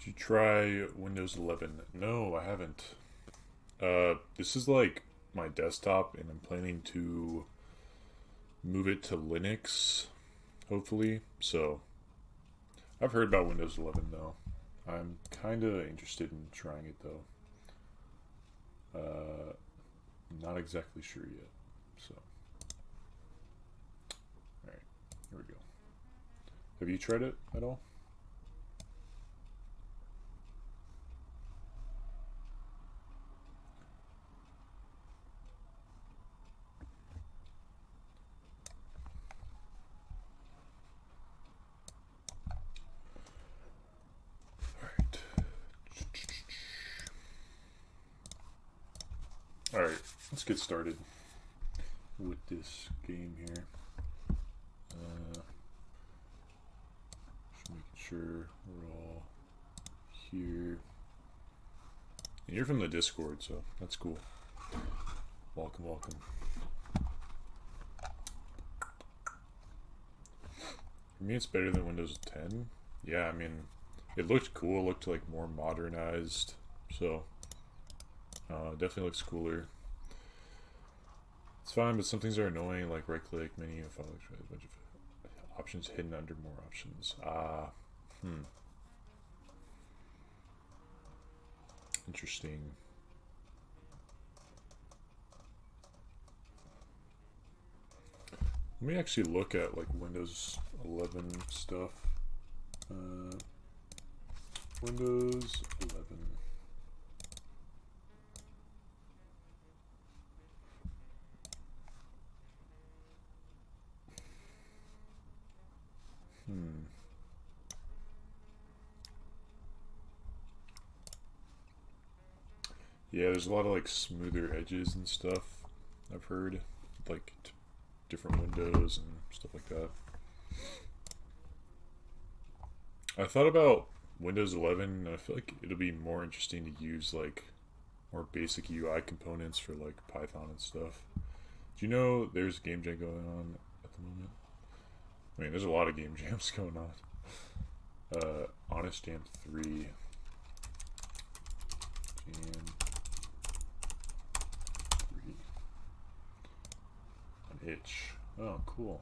Did you try Windows 11? No, I haven't. This is like my desktop, and I'm planning to move it to Linux, hopefully. So, I've heard about Windows 11 though. I'm kind of interested in trying it though. Not exactly sure yet. So, alright, here we go. Have you tried it at all? Alright. Alright, let's get started with this game here. Just making sure we're all here. And you're from the Discord, so that's cool. Welcome, welcome. For me, it's better than Windows 10. Yeah, I mean, it looked cool. It looked like more modernized, so definitely looks cooler. It's fine, but some things are annoying, like right-click, menu, and file, a bunch of options hidden under more options. Interesting. Let me actually look at like Windows 11 stuff. Windows 11. Yeah, there's a lot of like smoother edges and stuff, I've heard. Like different windows and stuff like that. I thought about Windows 11, and I feel like it'll be more interesting to use like more basic UI components for like Python and stuff. Do you know there's game jam going on at the moment? I mean, there's a lot of game jams going on. Honest Jam 3. Jam 3. An itch. Oh, cool.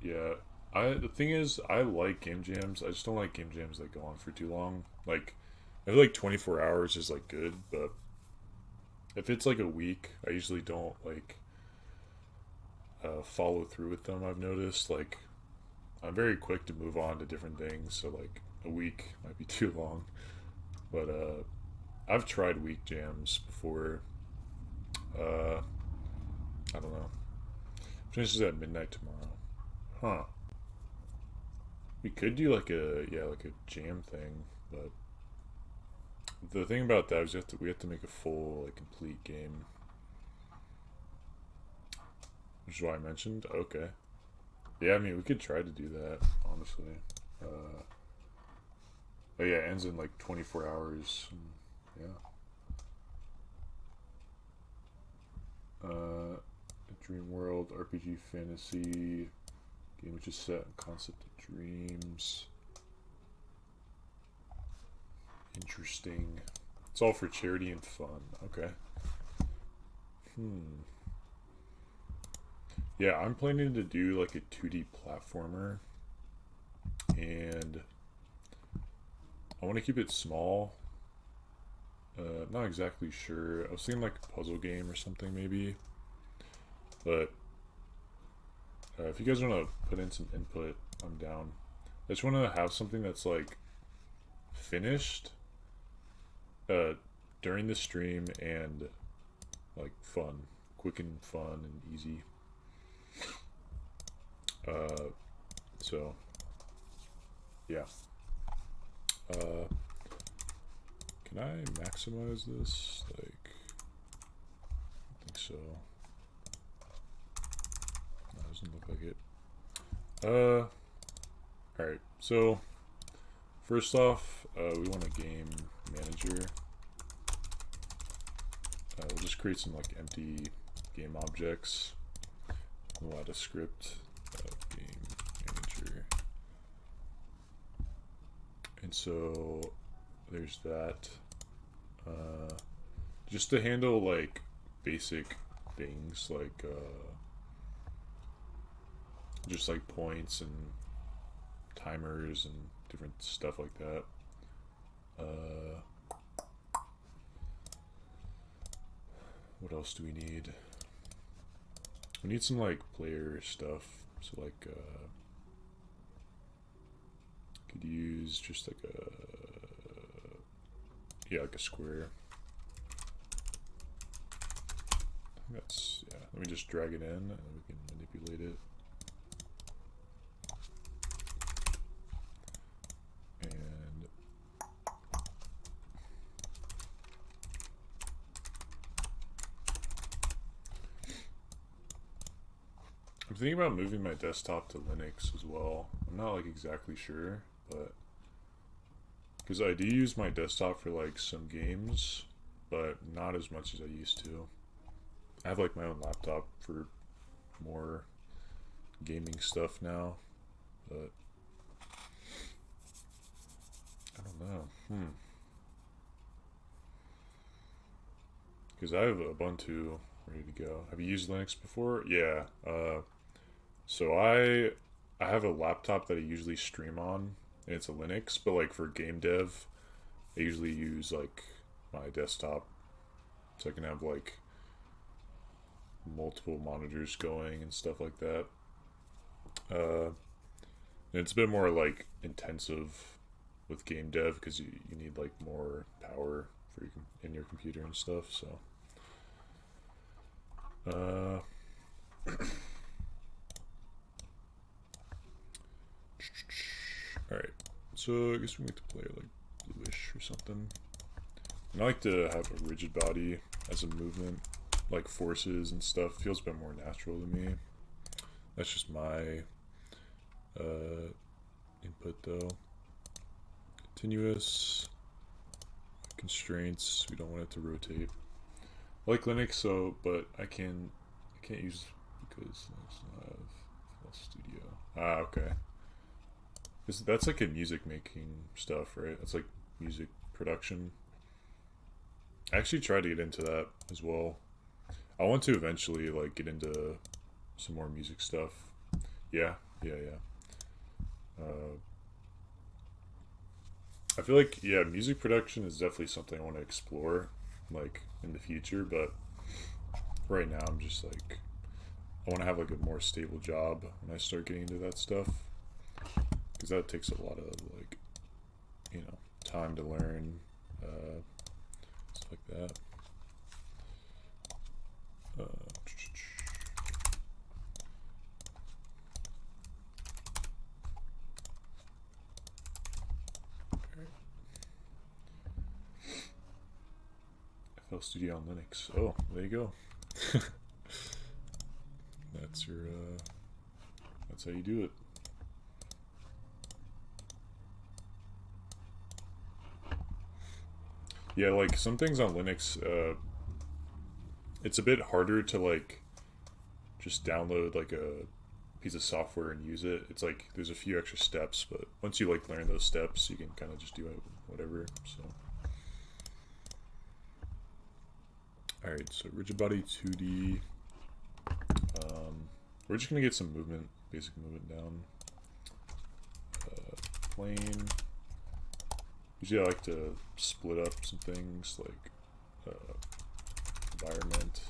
Yeah. The thing is, I like game jams. I just don't like game jams that go on for too long. Like, I feel like 24 hours is like good, but if it's like a week, I usually don't like follow through with them. I've noticed like I'm very quick to move on to different things, so like a week might be too long. But I've tried week jams before. I don't know. Finishes at midnight tomorrow. Huh. We could do like a jam thing, but the thing about that is we have to make a full like complete game. Which is why I mentioned. Okay. Yeah, I mean we could try to do that, honestly. Oh yeah, it ends in like 24 hours. Yeah. Dream World RPG fantasy game which is set in concept of dreams. Interesting. It's all for charity and fun. Okay. Yeah, I'm planning to do like a 2D platformer, and I want to keep it small. Not exactly sure. I was thinking like a puzzle game or something maybe. But if you guys want to put in some input, I'm down. I just want to have something that's like finished during the stream and like fun, quick and fun and easy. So yeah. Can I maximize this? Like, I think so. No, it doesn't look like it. Alright, so first off, we want a game manager. We'll just create some like empty game objects. We'll add a script, game manager. And so there's that. Just to handle like basic things like just like points and timers and different stuff like that. What else do we need? We need some like player stuff. So like could use just like a like a square. That's, yeah, let me just drag it in and we can manipulate it. And I'm thinking about moving my desktop to Linux as well. I'm not like exactly sure, but because I do use my desktop for like some games, but not as much as I used to. I have like my own laptop for more gaming stuff now, but I don't know. Because I have Ubuntu ready to go. Have you used Linux before? Yeah. So I have a laptop that I usually stream on, and it's a Linux, but like for game dev, I usually use like my desktop, so I can have like multiple monitors going and stuff like that. And it's a bit more like intensive with game dev because you need like more power for in your computer and stuff. So alright, so I guess we need to play like bluish or something. And I like to have a rigid body as a movement, like forces and stuff. Feels a bit more natural to me. That's just my input though. Continuous constraints. We don't want it to rotate. I like Linux, so but I can't use because Linux doesn't have FL Studio. Ah, okay. That's like a music making stuff, right? That's like music production. I actually tried to get into that as well. I want to eventually like get into some more music stuff. Yeah. I feel like, yeah, music production is definitely something I want to explore like in the future, but right now I'm just like I want to have like a more stable job when I start getting into that stuff, because that takes a lot of like, you know, time to learn stuff like that. FL Studio on Linux. Oh, there you go. That's your that's how you do it. Yeah, like some things on Linux, it's a bit harder to like just download like a piece of software and use it. It's like there's a few extra steps, but once you like learn those steps, you can kind of just do it, whatever. So, all right, so rigid body 2D. We're just gonna get some movement, basic movement down. Plane. Usually I like to split up some things like environment,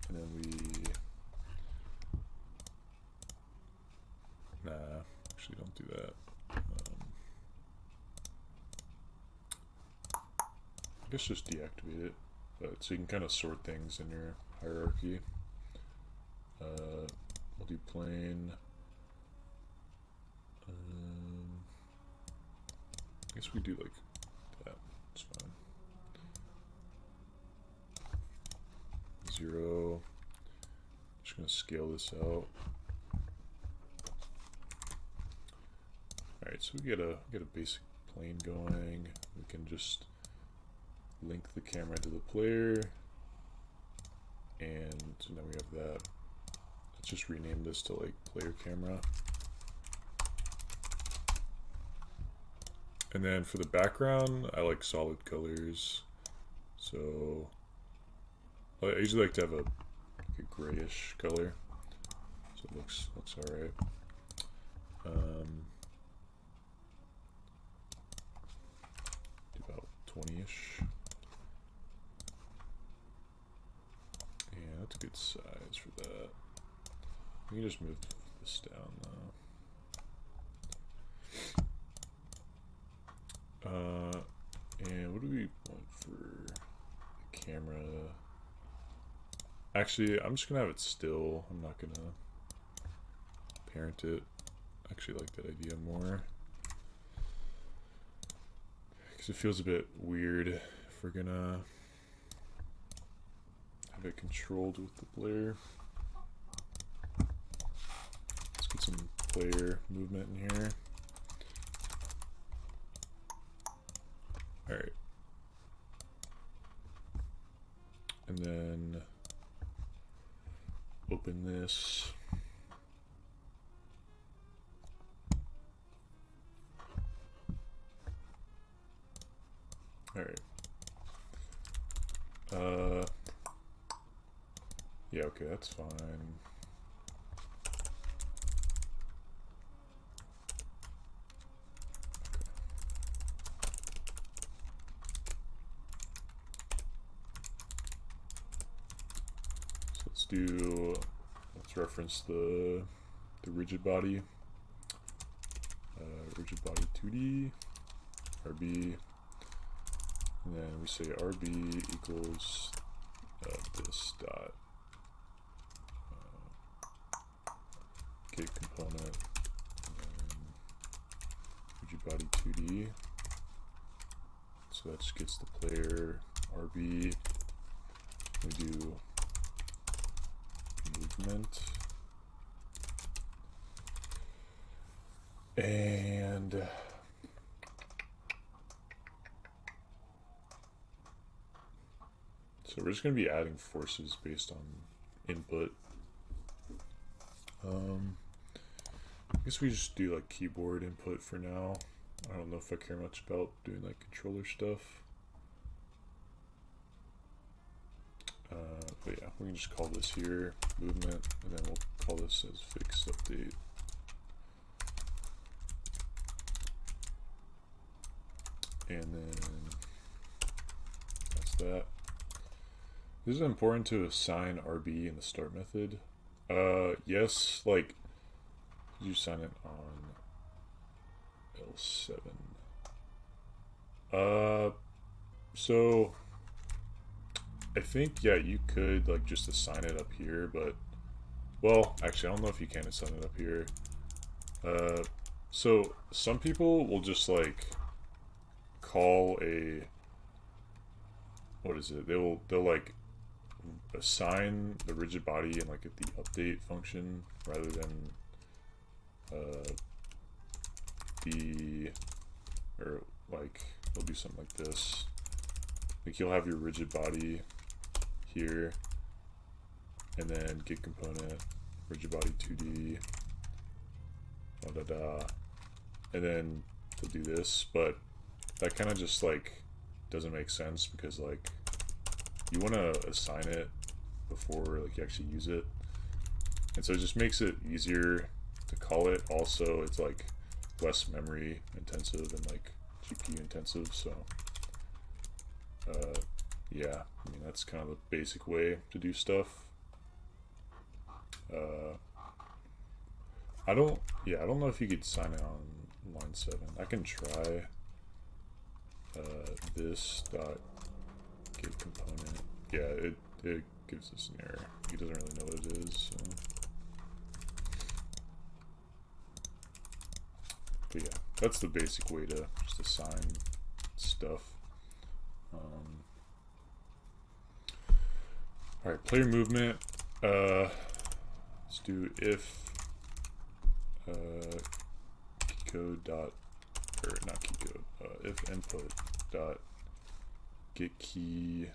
and then we, nah, actually don't do that. I guess just deactivate it, but so you can kind of sort things in your hierarchy. We'll do plane. I guess we do like that. It's fine. 0. Just gonna scale this out. Alright, so we get a basic plane going. We can just link the camera to the player, and so now we have that. Let's just rename this to like player camera. And then for the background, I like solid colors. So I usually like to have a grayish color, so it looks alright. Do about 20-ish. Yeah, that's a good size for that. We can just move this down though. And what do we want for the camera? Actually, I'm just gonna have it still. I'm not gonna parent it. I actually like that idea more, because it feels a bit weird if we're gonna have it controlled with the player. Let's get some player movement in here. Alright. And then open this. Alright. Yeah, okay, that's fine. Let's reference the rigid body. Rigid body 2D, RB, and then we say RB equals this dot get component, and then rigid body 2D. So that just gets the player RB. We do movement, and so we're just going to be adding forces based on input. I guess we just do like keyboard input for now. I don't know if I care much about doing like controller stuff. But yeah, we can just call this here movement, and then we'll call this as fixed update. And then that's that. This is important to assign RB in the start method. Yes, like you sign it on L7. So I think, yeah, you could like just assign it up here, but well, actually I don't know if you can assign it up here. So some people will just like call a, what is it? They'll like assign the rigid body in like the update function rather than or like they'll do something like this. Like you'll have your rigid body here, and then get component rigid body 2D, and then they'll do this, but that kind of just like doesn't make sense, because like you want to assign it before like you actually use it, and so it just makes it easier to call it. Also, it's like less memory intensive and like GPU intensive, so yeah, I mean that's kind of the basic way to do stuff. I don't know if you could sign it on line 7. I can try this dot get component. Yeah, it gives us an error. He doesn't really know what it is. So. But yeah, that's the basic way to just assign stuff. Alright, player movement. Let's do if keycode dot, or not keycode, if input dot get key.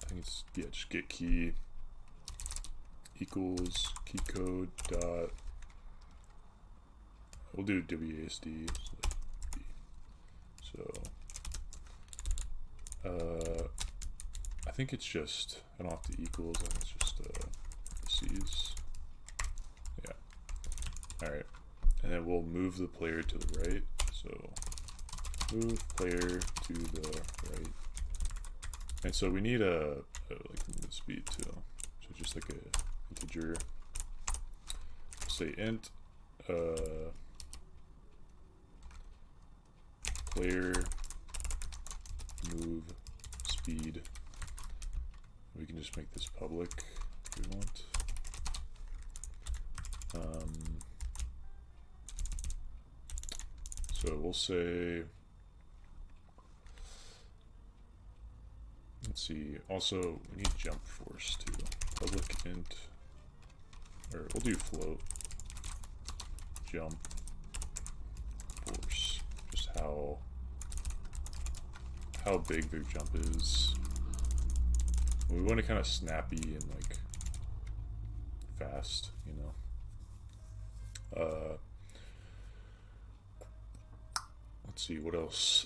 I think it's, yeah, just get key equals keycode dot we'll do WASD. So, I think it's just, I don't have to equals, I think it's just C's. Yeah. Alright. And then we'll move the player to the right. So, move player to the right. And so we need a like movement speed too. So just like a integer. Say int player move speed. We can just make this public if we want. So we'll say, let's see, also we need jump force too. Public int, or we'll do float jump force, just how big their jump is. We want it kind of snappy and like fast, you know. Let's see what else.